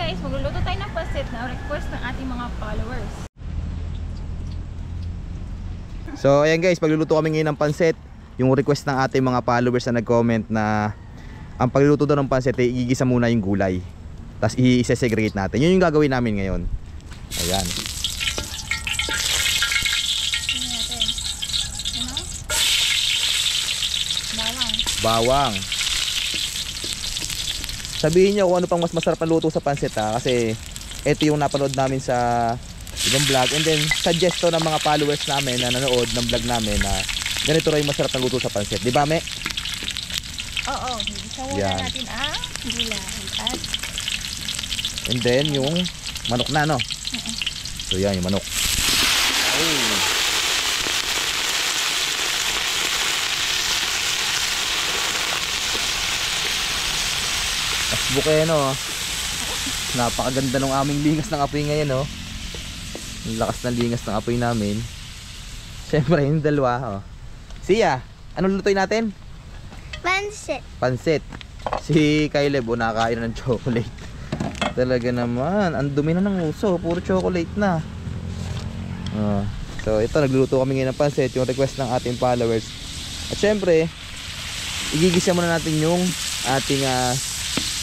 guys, magluluto tayo ng pancit na request ng ating mga followers. So ayan guys, pagluluto kami ngayon ng pancit. Yung request ng ating mga followers na nag-comment na ang pagluluto daw ng pancit ay igigisa muna yung gulay, tapos i-segregate natin. Yun yung gagawin namin ngayon. Ayan. Bawang. Sabihin nyo kung ano pang mas masarap na luto sa pancit ha, kasi ito yung napanood namin sa ibang vlog, and then suggestion ng mga followers namin na nanood ng vlog namin na ganito rin yung masarap na luto sa pancit, di ba me? Oo, isa muna natin ang gulay at and then yung manok na, no? So yan yung manok. Oh. Bukeno, napakaganda ng aming lingas ng apoy ngayon, oh. Ang lakas ng lingas ng apoy namin. Siyempre yung dalawa, oh. Siya, anong lutuin natin? Pancit. Pancit. Si Caleb, oh, nakakain na ng chocolate. Talaga naman, ang dumi na ng uso, puro chocolate na. So ito, nagluluto kami ngayon ng pancit, yung request ng ating followers. At syempre, igigisa muna natin yung ating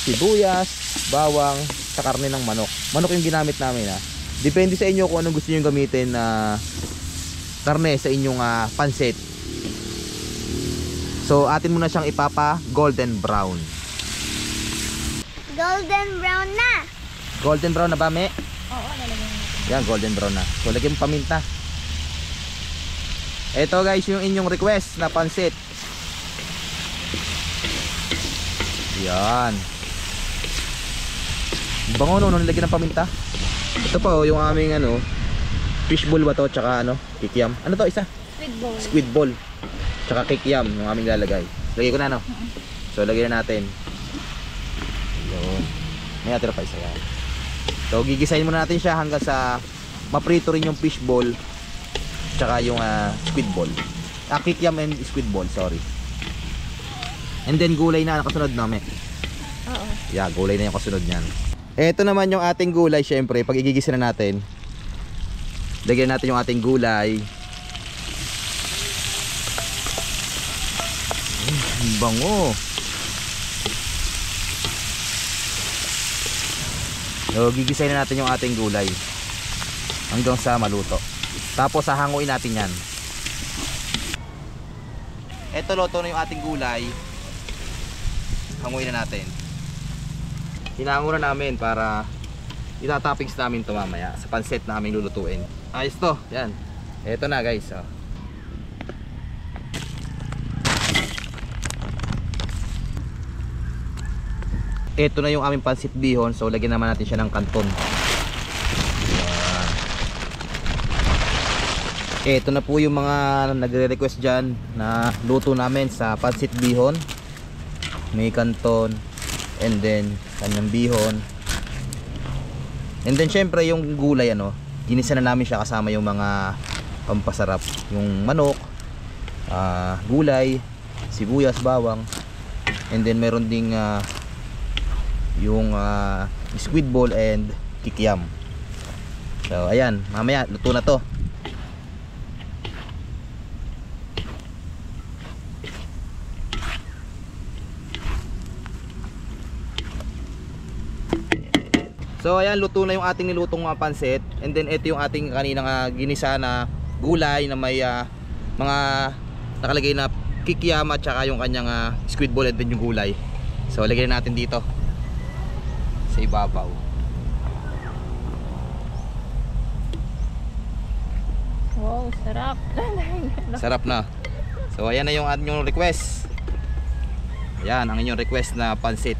sibuyas, bawang, sa karne ng manok. Manok yung ginamit namin ha. Depende sa inyo kung anong gusto nyo gamitin na karne sa inyong pancit. So atin muna siyang ipapa golden brown. Golden brown na. Golden brown na ba, me? oo, lalagyan natin. Yan, golden brown na. So lagyan mo paminta. Ito guys yung inyong request na pancit. Yan. Bango no, nilagyan ng paminta. Ito pa oh, yung aming fishball ba to, tsaka kikiam. Ano to isa? Squid ball. Squid ball. Tsaka kikiam yung aming lalagay. Lagay ko na no. So lagyan na natin. Yun. May natira pa isa yan. So gigisahin muna natin siya hanggang sa maprito rin yung fishball tsaka yung squid ball. Kikiam and squid ball, sorry. And then gulay na nakasunod namin. Oo. Yeah, gulay na yung kasunod niyan. Ito naman yung ating gulay, syempre, pag igigisa na natin. Lagyan natin yung ating gulay. Ang bango. So, gigisahin na natin yung ating gulay hanggang sa maluto. Tapos hahanguin natin yan. Ito, luto na yung ating gulay. Hanguin na natin. Hinango na namin para itatoppings namin ito mamaya sa pancit na aming lulutuin. Ayos to, yan. Ito na guys, oh. Ito na yung aming pancit bihon. So lagyan naman natin siya ng kanton. Yan. Ito na po yung mga nagre-request dyan na luto namin sa pancit bihon. May kanton, and then kanyang bihon, and then syempre yung gulay ginisa na namin siya kasama yung mga pampasarap, yung manok, gulay, sibuyas, bawang, and then meron ding yung squid ball and kikiam. So ayan, mamaya luto na to. So ayan, luto na yung ating nilutong pancit. And then ito yung ating kaninang ginisa na gulay na may mga nakalagay na kikiam at saka yung kanyang squid ball and then yung gulay. So lagyan natin dito sa ibabaw. Wow, sarap. Sarap na. So ayan na yung ating request. Ayan ang inyong request na pancit.